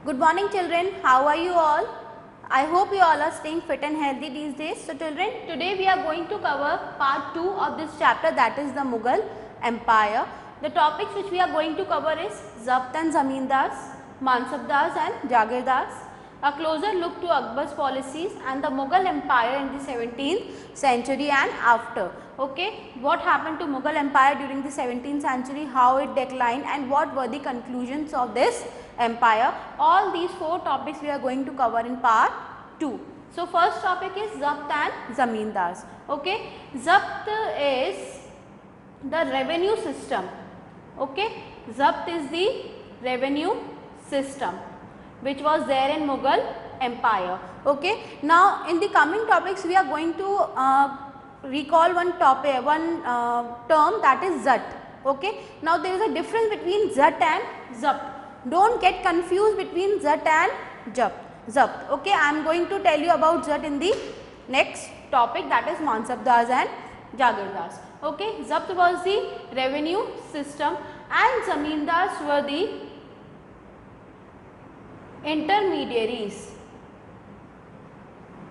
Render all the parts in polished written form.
Good morning children, how are you all? I hope you all are staying fit and healthy these days. So children, today we are going to cover part 2 of this chapter, that is the Mughal Empire. The topics which we are going to cover is Zabt and Zamindars, Mansabdars and Jagirdars, a closer look to Akbar's policies and the Mughal Empire in the 17th century and after. Okay, what happened to Mughal Empire during the 17th century, how it declined and what were the conclusions of this empire. All these 4 topics we are going to cover in part 2. So, first topic is Zabt and Zamindars. Okay, Zabt is the revenue system. Okay, Zabt is the revenue system which was there in Mughal Empire. Okay, now in the coming topics we are going to recall one topic, term, that is Zat. Okay, now there is a difference between Zat and Zabt. Don't get confused between Zat and Zabt. Okay, I am going to tell you about Zat in the next topic, that is Mansabdars and Jagirdars. Okay, Zabt was the revenue system and Zamindars were the intermediaries.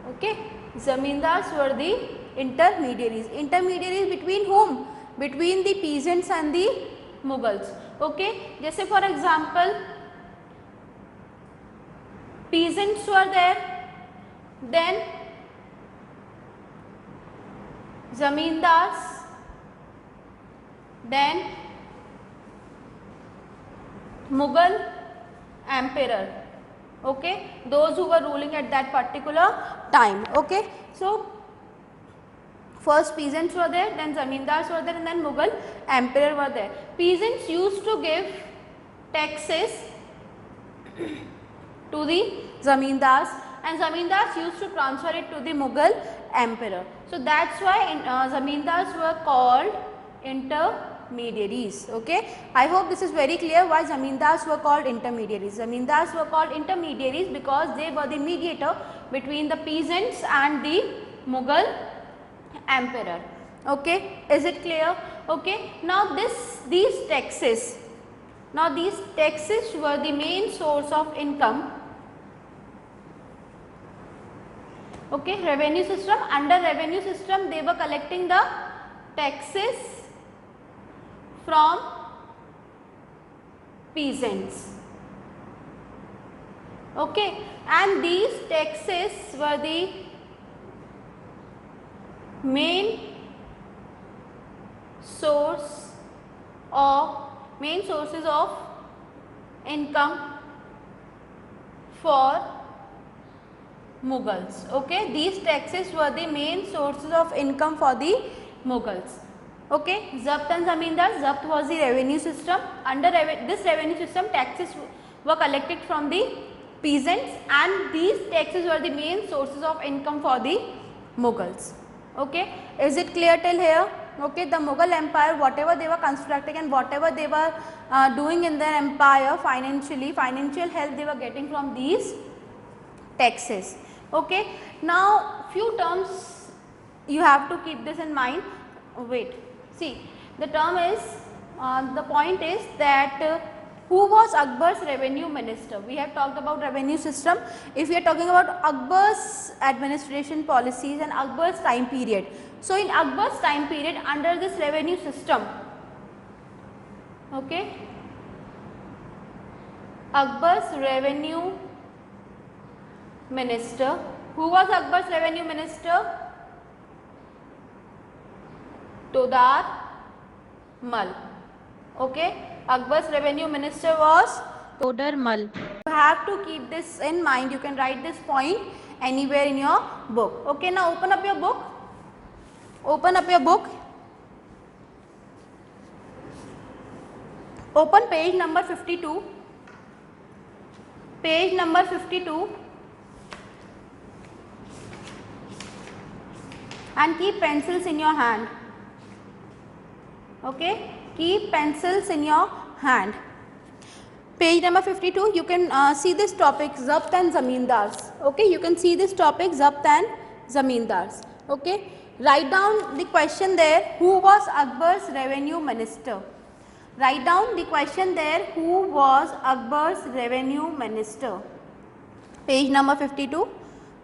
Okay, Zamindars were the intermediaries. Intermediaries between whom? Between the peasants and the Mughals. Okay, जैसे for example peasants were there, then Zamindars, then Mughal emperor. Okay, those who were ruling at that particular time. Okay, so first peasants were there, then Zamindars were there and then Mughal emperor were there. Peasants used to give taxes to the Zamindars and Zamindars used to transfer it to the Mughal emperor. So that's why Zamindars were called intermediaries. Okay, I hope this is very clear why Zamindars were called intermediaries. Zamindars were called intermediaries because they were the mediator between the peasants and the Mughal emperor. Okay, is it clear? Okay, now these taxes were the main source of income. Okay, revenue system, under revenue system they were collecting the taxes from peasants. Okay, and these taxes were the main sources of income for Mughals. Okay, these taxes were the main sources of income for the Mughals. Okay, Zabt and Zamindar. Zabt was the revenue system. Under this revenue system, taxes were collected from the peasants and these taxes were the main sources of income for the Mughals. Okay, is it clear till here? Okay, the Mughal Empire, whatever they were constructing and whatever they were doing in their empire financial help they were getting from these taxes. Okay, now few terms you have to keep this in mind. Wait, see, the term is, the point is that who was Akbar's revenue minister? We have talked about revenue system. If we are talking about Akbar's administration policies and Akbar's time period. So, in Akbar's time period under this revenue system, okay, Akbar's revenue minister, who was Akbar's revenue minister? Todar Mal. Okay, Akbar's revenue minister was Todar Mal. You have to keep this in mind. You can write this point anywhere in your book. Okay, now open up your book. Open up your book. Open page number 52. Page number 52. And keep pencils in your hand. Okay, keep pencils in your hand. Page number 52, you can see this topic, Zabt and Zamindars. Okay, you can see this topic, Zabt and Zamindars. Okay, write down the question there, who was Akbar's revenue minister? Write down the question there, who was Akbar's revenue minister? Page number 52.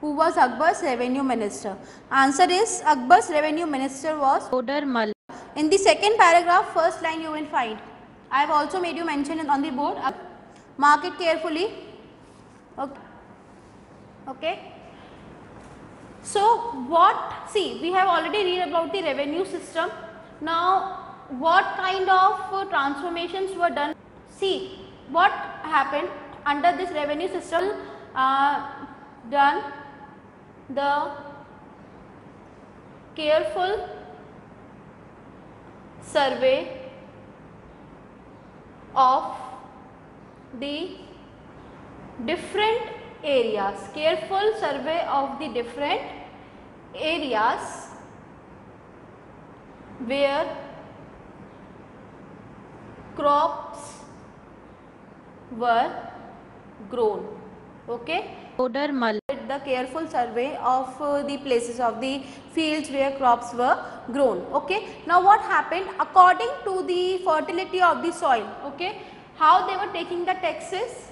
Who was Akbar's revenue minister? Answer is Akbar's revenue minister was Todarmal. In the second paragraph, first line you will find. I have also made you mention it on the board. Mark it carefully. Okay. So what, see, we have already read about the revenue system. Now what kind of transformations were done? See what happened under this revenue system. Done the careful survey of the different areas, careful survey of the different areas where crops were grown. Okay. The careful survey of the places of the fields where crops were grown. Okay. Now what happened according to the fertility of the soil? Okay. How they were taking the taxes?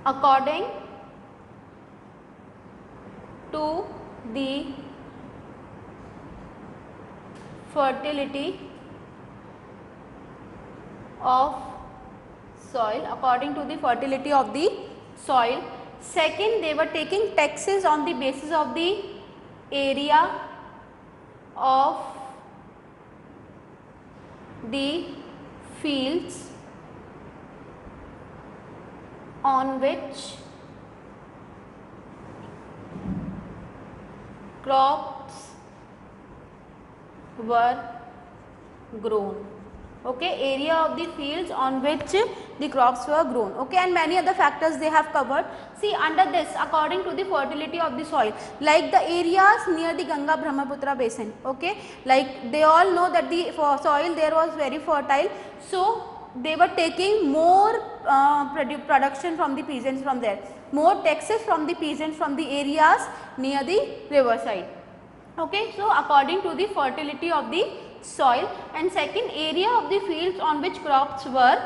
According to the fertility of soil, according to the fertility of the soil. Second, they were taking taxes on the basis of the area of the fields on which crops were grown. Okay, area of the fields on which the crops were grown. Okay, and many other factors they have covered. See, under this, according to the fertility of the soil, like the areas near the Ganga Brahmaputra basin. Okay, like they all know that the soil there was very fertile, so they were taking more production from the peasants from there, more taxes from the peasants from the areas near the river side. Okay, so according to the fertility of the soil, and second, area of the fields on which crops were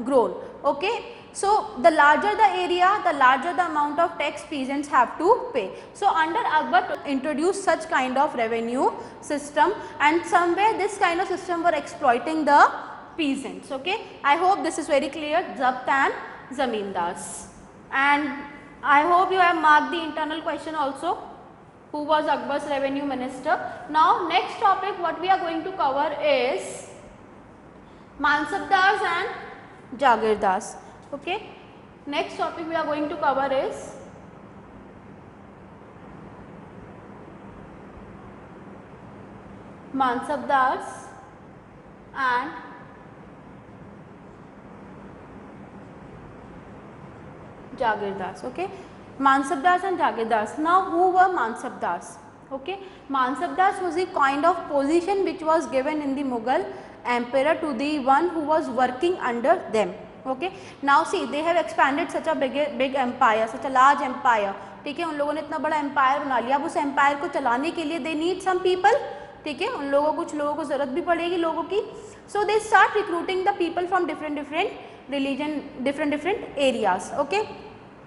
grown. Okay, so the larger the area, the larger the amount of tax peasants have to pay. So under Akbar introduced such kind of revenue system, and somewhere this kind of system were exploiting the peasants. Okay, I hope this is very clear. Zabt and Zamindars, and I hope you have marked the internal question also. Who was Akbar's revenue minister? Now next topic what we are going to cover is Mansabdars and Jagirdars. Okay, next topic we are going to cover is Mansabdars and Jagirdars. Okay, Mansabdars and Jagirdars. Now who were Mansabdars? Okay, Mansabdars was a kind of position which was given in the Mughal emperor to the one who was working under them. Okay, now see, they have expanded such a big empire, such a large empire. ठीक है, उन लोगों ने इतना बड़ा empire बना लिया. अब उस एम्पायर को चलाने के लिए दे नीड सम पीपल. ठीक है, उन लोगों कुछ लोगों को ज़रूरत भी पड़ेगी लोगों की. So they start recruiting the people from different religion, different areas. Okay,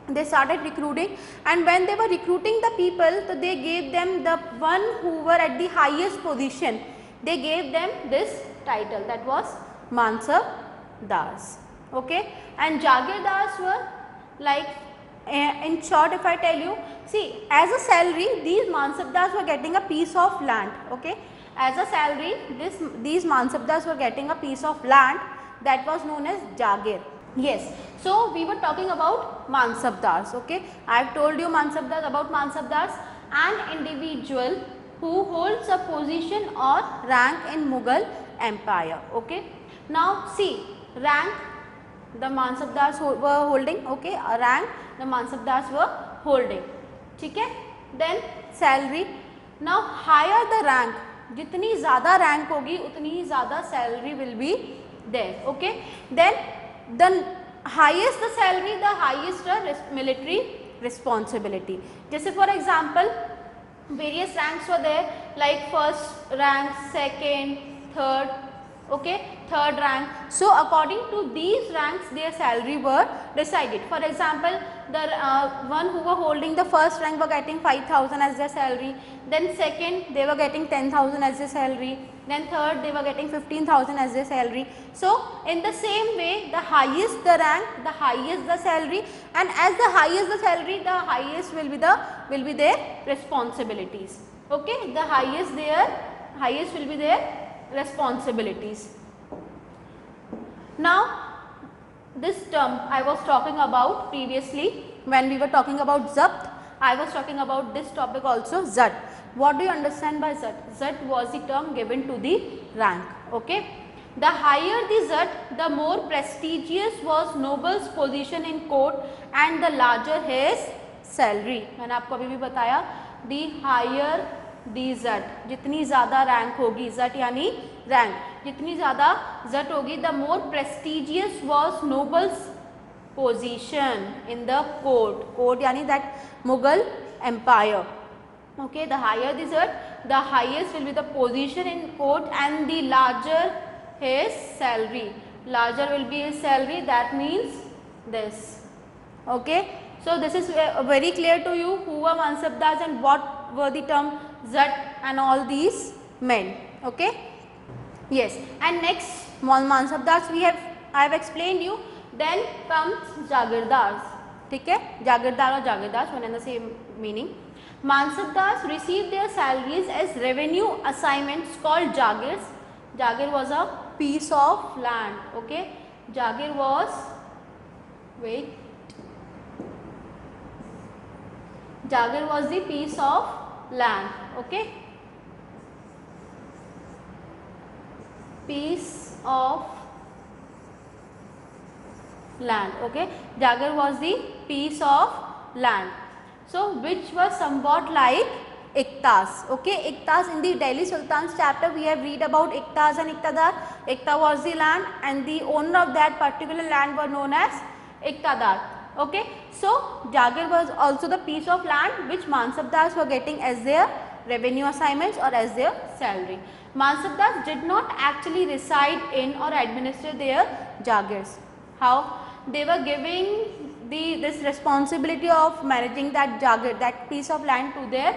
they started recruiting, and when they were recruiting the people, so they gave them the one who were at the highest position. They gave them this title, that was Mansabdars. Okay, and Jagirdars were like, in short if I tell you, see, as a salary these Mansabdars were getting a piece of land. Okay, as a salary these Mansabdars were getting a piece of land that was known as Jagir. Yes, so we were talking about Mansabdars. Okay, I have told you Mansabdars, about Mansabdars, an individual who holds a position or rank in Mughal empire. Okay, now see, rank the Mansabdars were holding. Okay, a rank the Mansabdars were holding. ठीक है, then salary. Now higher the rank, जितनी ज़्यादा rank होगी उतनी ही ज़्यादा salary will be there. Okay, then the highest the salary, the highest the military responsibility. जैसे for example various ranks were there, like first rank, second, third, okay, third rank. So according to these ranks their salary were decided. For example, the one who were holding the first rank were getting 5,000 as their salary, then second they were getting 10,000 as their salary, then third they were getting 15,000 as their salary. So in the same way, the highest the rank, the highest the salary, and as the highest the salary, the highest will be their responsibilities. Okay, the highest will be their responsibilities. Now this term I was talking about previously when we were talking about Zabt, I was talking about this topic also, Zat. What do you understand by Zat? Zat was the term given to the rank. Okay. The higher the Zat, the more prestigious was noble's position in court and the larger his salary. मैंने आपको अभी भी बताया, the higher the Zat, जितनी ज़्यादा rank होगी, Zat यानी rank, जितनी ज़्यादा Zat होगी, the more prestigious was noble's position in the court. Court यानी that Mughal empire. Okay, the higher the Zat, the highest will be the position in court and the larger his salary. Larger will be his salary, that means this. Okay, so this is very clear to you who were Mansabdars and what were the term Zat and all these men. Okay, yes, and next Mansabdars I have explained you. Then comes Jagirdars. ठीक है, Jagirdar और Jagirdars one and the same meaning. Mansabdars received their salaries as revenue assignments called Jagirs. Jagir was a piece of land. Okay, Jagir was, wait, Jagir was the piece of land. Okay, piece of land. Okay, Jagir was the piece of land. So which was somewhat like Iktas. Okay, Iktas in the Delhi Sultan's chapter we have read about Iktas and Iqtadar. Ikta was the land and the owner of that particular land were known as Iqtadar. Okay, so Jagir was also the piece of land which Mansabdars were getting as their revenue assignments or as their salary. Mansabdars did not actually reside in or administer their Jagirs. How? They were giving this responsibility of managing that Jagir, that piece of land, to their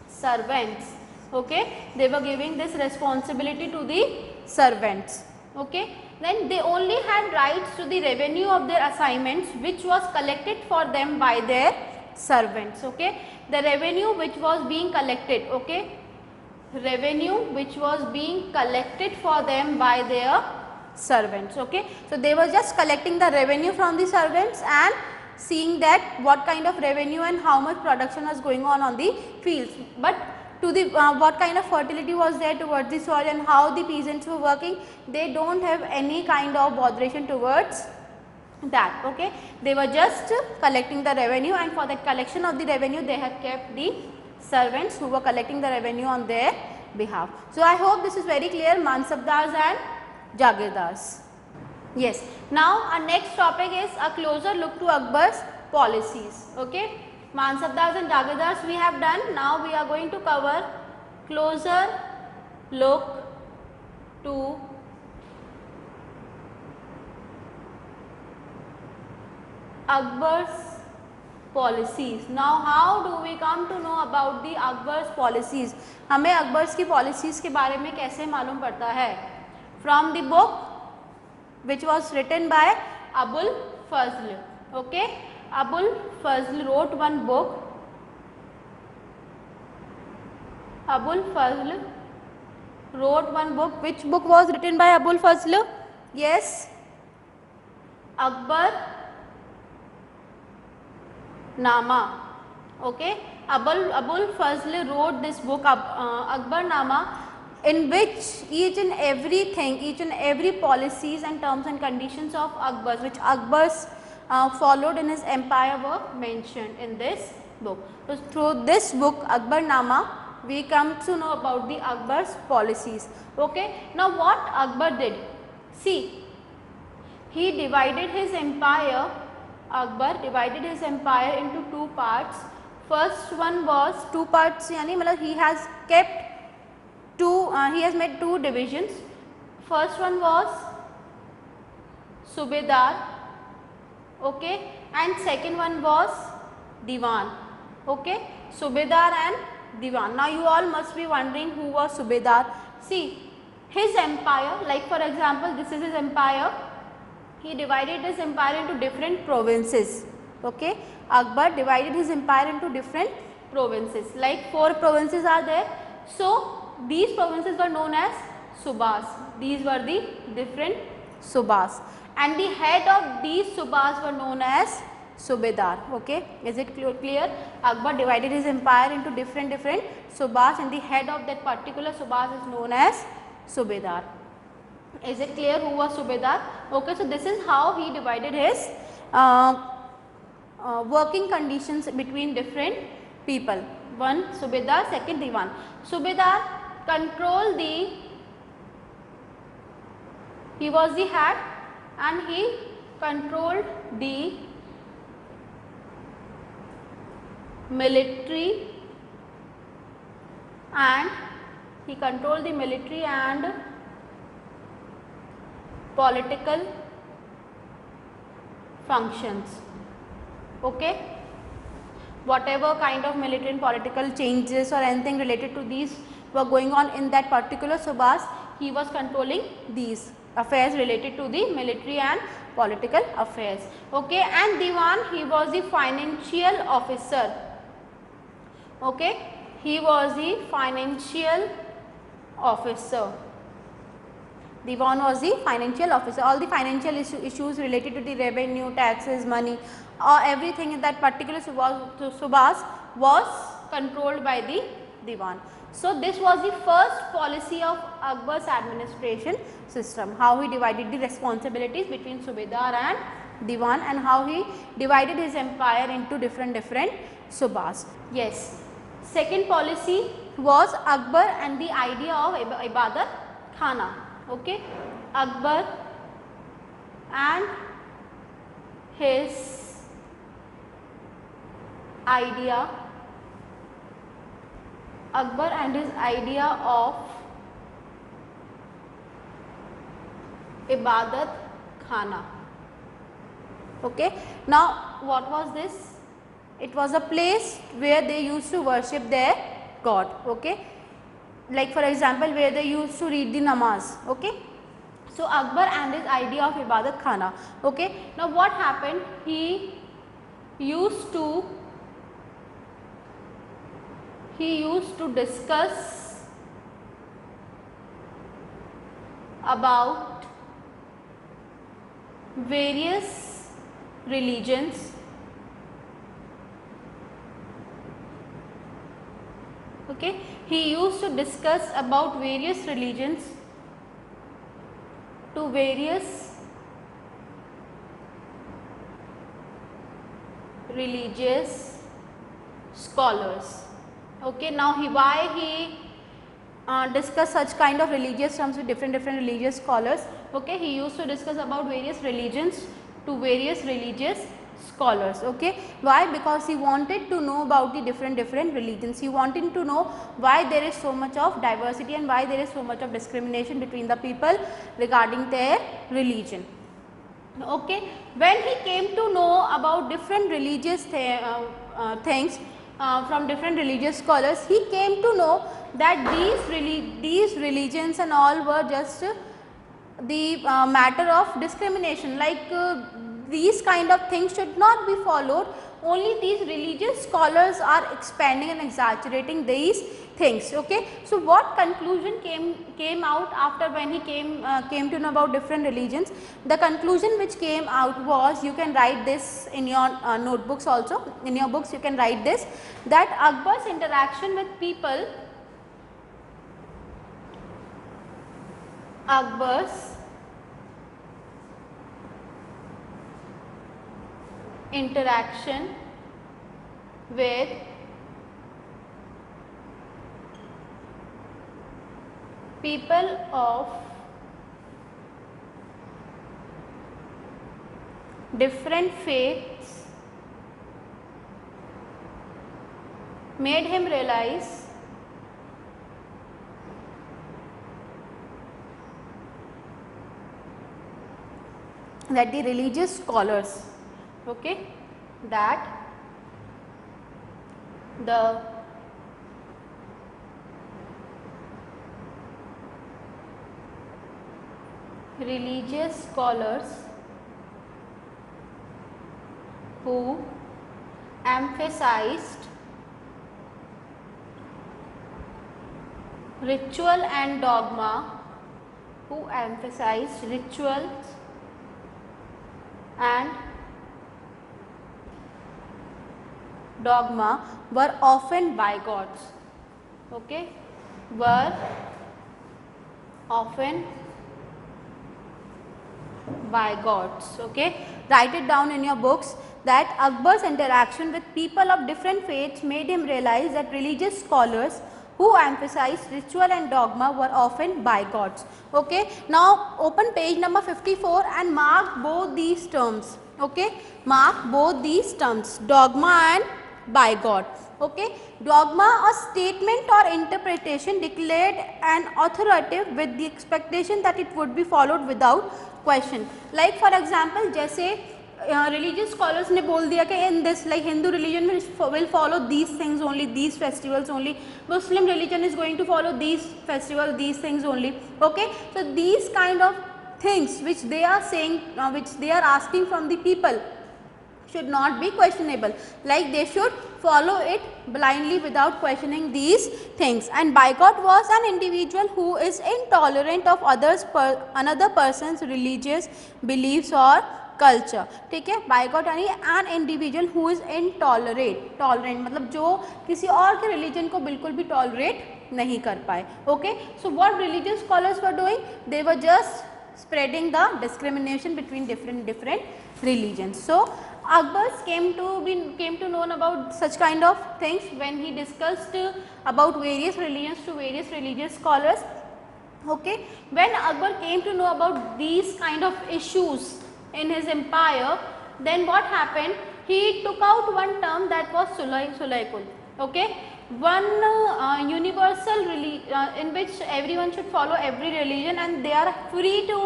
servants. Okay, they were giving this responsibility to the servants. Okay, then they only had rights to the revenue of their assignments which was collected for them by their servants. Okay, the revenue which was being collected, okay, revenue which was being collected for them by their servants. Okay, so they were just collecting the revenue from the servants and seeing that what kind of revenue and how much production was going on the fields, but to the what kind of fertility was there towards the soil and how the peasants were working, they don't have any kind of botheration towards that. Okay, they were just collecting the revenue, and for the collection of the revenue they had kept the servants who were collecting the revenue on their behalf. So I hope this is very clear, Mansabdars and Jagirdars. Yes, now our next topic is a closer look to Akbar's policies. Okay, Mansabdars and Jagirdars we have done. Now we are going to cover closer look to Akbar's policies. Now how do we come to know about the Akbar's policies? हमें अकबर्स की policies के बारे में कैसे मालूम पड़ता है? From the book which was written by Abul Fazl. Okay, Abul Fazl wrote one book. Abul Fazl wrote one book. Which book was written by Abul Fazl? Yes, Akbar Nama. Okay, Abul Fazl wrote this book, Akbar Nama, in which each and every policies and terms and conditions of Akbar's, which Akbar's followed in his empire, were mentioned in this book. So through this book, Akbar Nama, we come to know about the Akbar's policies. Okay, now what Akbar did? See, he divided his empire. Akbar divided his empire into two parts. First one was two parts, यानी मतलब he has kept two, he has made two divisions. First one was Subedar, okay, and second one was Diwan, okay, Subedar and Diwan. Now you all must be wondering who was Subedar. See, his empire, like for example this is his empire, he divided his empire into different provinces, okay. Akbar divided his empire into different provinces, like 4 provinces are there. So these provinces were known as Subas. These were the different Subas, and the head of these Subas were known as Subedar, okay. Is it clear? Akbar divided his empire into different Subas, and the head of that particular Subas is known as Subedar. Is it clear who was Subedar? Okay, so this is how he divided his working conditions between different people. One Subedar, second Diwan. Subedar controlled he was the head and he controlled the military and political functions, okay. Whatever kind of military and political changes or anything related to these were going on in that particular Subas, he was controlling these affairs related to the military and political affairs, okay. And Diwan, he was the financial officer, okay, he was the financial officer. Diwan was the financial officer. All the financial issues related to the revenue, taxes, money, or everything in that particular Subas was controlled by the Diwan. So this was the first policy of Akbar's administration system, how he divided the responsibilities between Subedar and Diwan, and how he divided his empire into different Subas. Yes. Second policy was Akbar and the idea of Ibadat Khana, okay. Akbar and his idea of Ibadat Khana, okay. Now what was this? It was a place where they used to worship their god, okay. Like for example where they used to read the namaz, okay. So Akbar and his idea of Ibadat Khana, okay. Now what happened? He used to discuss about various religions, okay. He used to discuss about various religions to various religious scholars, okay. Now why he discuss such kind of religious terms with different religious scholars, okay. He used to discuss about various religions to various religious scholars, okay. Why? Because he wanted to know about the different religions. He wanted to know why there is so much of diversity and why there is so much of discrimination between the people regarding their religion, okay. When he came to know about different religious things from different religious scholars, he came to know that these religions and all were just the matter of discrimination, like these kind of things should not be followed. Only these religious scholars are expanding and exaggerating these things, okay. So what conclusion came out after when he came to know about different religions? The conclusion which came out was, you can write this in your notebooks also, in your books you can write this, that Akbar's interaction with people, interaction with people of different faiths made him realize that the religious scholars, okay, that the religious scholars who emphasized ritual and dogma, who emphasized rituals and dogma were often bigots, okay, were often bigots, okay. Write it down in your books that Akbar's interaction with people of different faiths made him realize that religious scholars who emphasized ritual and dogma were often bigots, okay. Now open page number 54 and mark both these terms, okay, mark both these terms, dogma and bigot, okay. Dogma, a statement or interpretation declared and authoritative with the expectation that it would be followed without question. Like for example, जैसे religious scholars ने बोल दिया कि in this like Hindu religion will follow these things only, these festivals only, Muslim religion is going to follow these festivals, these things only, okay. So these kind of things which they are saying, which they are asking from the people should not be questionable, like they should follow it blindly without questioning these things. And bigot was an individual who is intolerant of another person's religious beliefs or culture, ठीक है. Boycott यानी an individual who is tolerant मतलब जो किसी और के religion को बिल्कुल भी टॉलरेट नहीं कर पाए, okay. So what religious scholars were doing, they were just spreading the discrimination between different religions. So Akbar came to know about such kind of things when he discussed about various religions to various religious scholars, okay. When Akbar came to know about these kind of issues in his empire, then what happened, he took out one term that was sulaykul, okay, one universal in which everyone should follow every religion and they are free to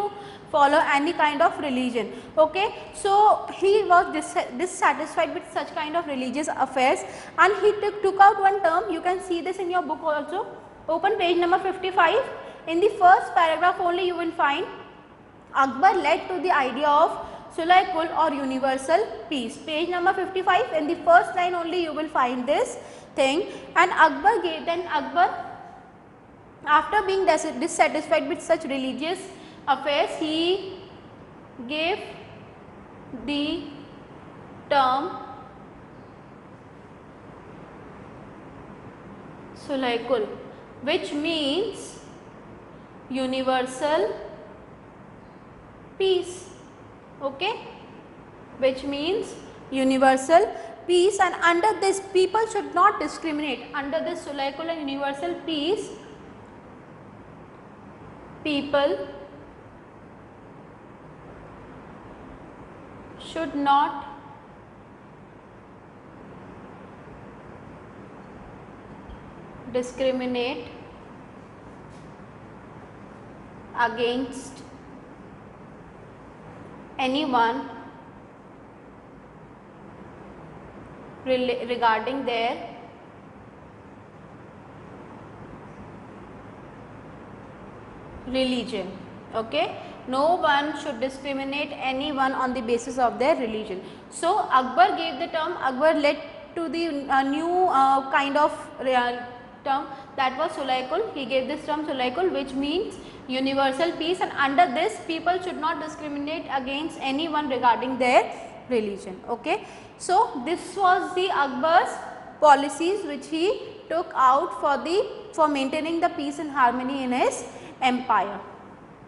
follow any kind of religion, okay. So he was dissatisfied with such kind of religious affairs and he took out one term. You can see this in your book also. Open page number 55. In the first paragraph only you will find Akbar led to the idea of sulaykul or universal peace. Page number 55, in the first line only you will find this thing. And Akbar after being dissatisfied with such religious affairs, he gave the term sulaykul, which means universal peace, okay, which means universal peace. And under this, people should not discriminate. Under this sulaykul and universal peace, people should not discriminate against anyone regarding their religion, okay. No one should discriminate anyone on the basis of their religion. So Akbar gave the term, Akbar led to the new kind of term that was sulaykul. He gave this term sulaykul, which means universal peace, and under this people should not discriminate against anyone regarding their religion, okay. So this was the Akbar's policies which he took out for maintaining the peace and harmony in his empire.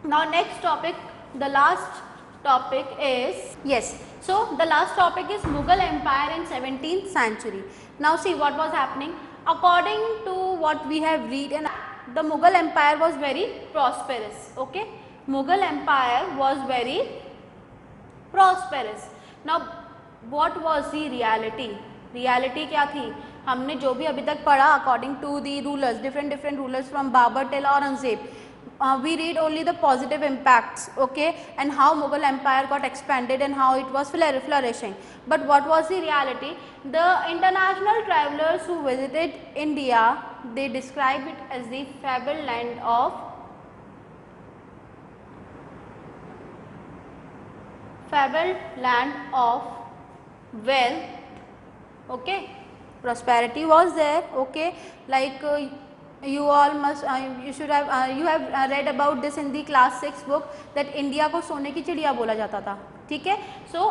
Now next topic, the last topic is, yes, so the last topic is Mughal Empire in 17th century. Now see what was happening. According to what we have read, and the Mughal Empire was very prosperous, okay. Mughal Empire was very prosperous. Now what was the reality? Reality क्या थी? हमने जो भी अभी तक पढ़ा according to the rulers, different rulers from Babur till Aurangzeb, we read only the positive impacts, okay, and how Mughal empire got expanded and how it was flourishing. But what was the reality? The international travelers who visited India, they describe it as the fabled land of wealth, okay, prosperity was there, okay, like you all must you should have you have read about this in the class 6 book that India को सोने की चिड़िया बोला जाता था, ठीक है. So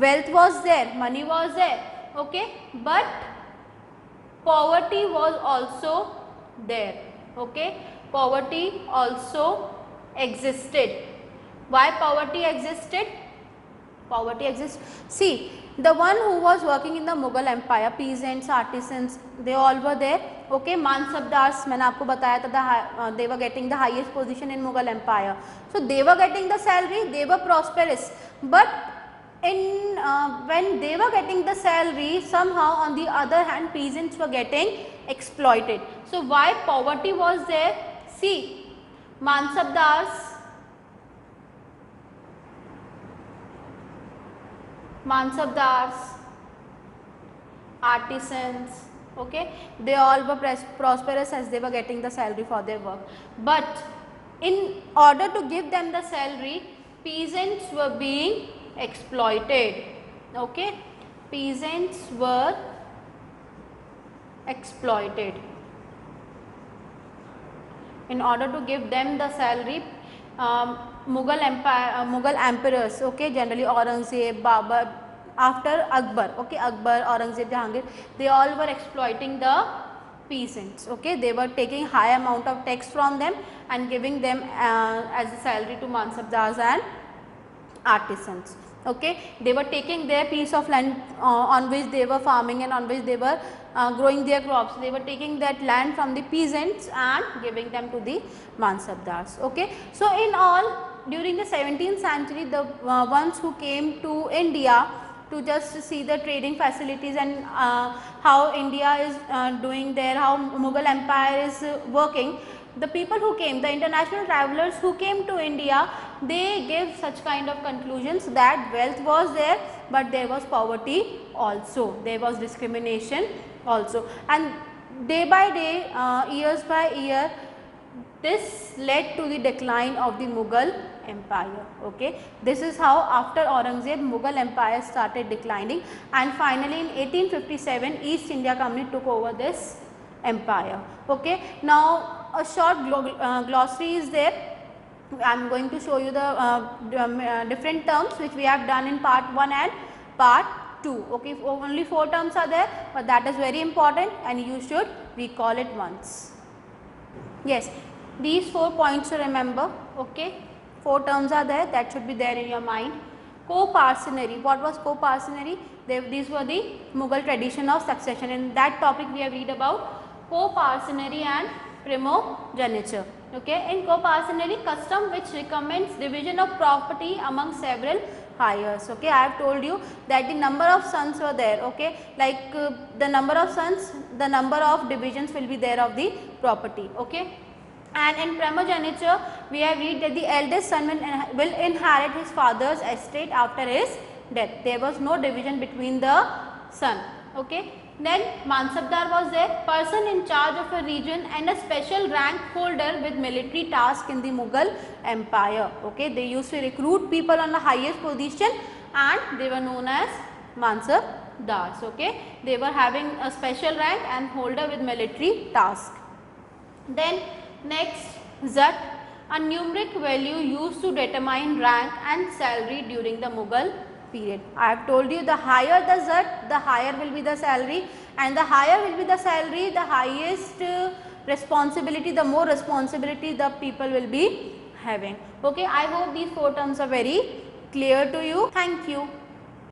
wealth was there, money was there, okay, but poverty was also there, okay, poverty also existed. Why poverty existed? Poverty exists. See, the one who was working in the Mughal empire, peasants, artisans, they all were there, okay. Mansabdars, मैंने आपको बताया था, they were getting the highest position in Mughal empire, so they were getting the salary, they were prosperous. But in when they were getting the salary, somehow on the other hand peasants were getting exploited. So why poverty was there? See, Mansabdars, artisans, okay, they all were prosperous as they were getting the salary for their work. But in order to give them the salary, peasants were being exploited, okay, peasants were exploited. In order to give them the salary, Mughal empire, Mughal emperors, okay, generally Aurangzeb, Babur, after Akbar, okay, Akbar, Aurangzeb, Jahangir, they all were exploiting the peasants, okay, they were taking high amount of tax from them and giving them as a salary to mansabdars and artisans, okay. They were taking their piece of land on which they were farming and on which they were growing their crops, they were taking that land from the peasants and giving them to the mansabdars, okay. So in all, during the 17th century, the ones who came to India to just see the trading facilities and how India is doing there, how Mughal empire is working, the people who came, the international travelers who came to India, they gave such kind of conclusions that wealth was there, but there was poverty also, there was discrimination also, and day by day, years by year, this led to the decline of the Mughal empire, okay. This is how after Aurangzeb, Mughal empire started declining, and finally in 1857 East India Company took over this empire, okay. Now a short glossary is there. I am going to show you the different terms which we have done in part 1 and part 2, okay. Only 4 terms are there, but that is very important and you should recall it once. Yes, these 4 points to remember, okay. 4 terms are there, that should be there in your mind. Co-parcenary, what was co-parcenary? These were the Mughal tradition of succession. In that topic we have read about co-parcenary and primogeniture, okay. In co-parcenary, custom which recommends division of property among several heirs, okay. I have told you that the number of sons were there, okay, like the number of sons, the number of divisions will be there of the property, okay. And in primogeniture, we have read that the eldest son will inherit his father's estate after his death. There was no division between the son, okay. Then Mansabdar was there, person in charge of a region and a special rank holder with military task in the Mughal empire, okay. They used to recruit people on the highest position and they were known as Mansabdars, okay. They were having a special rank and holder with military task. Then next, Zat, a numeric value used to determine rank and salary during the Mughal period. I have told you the higher the Zat, the higher will be the salary, and the higher will be the salary, the highest responsibility, the more responsibility the people will be having, okay. I hope these 4 terms are very clear to you. Thank you.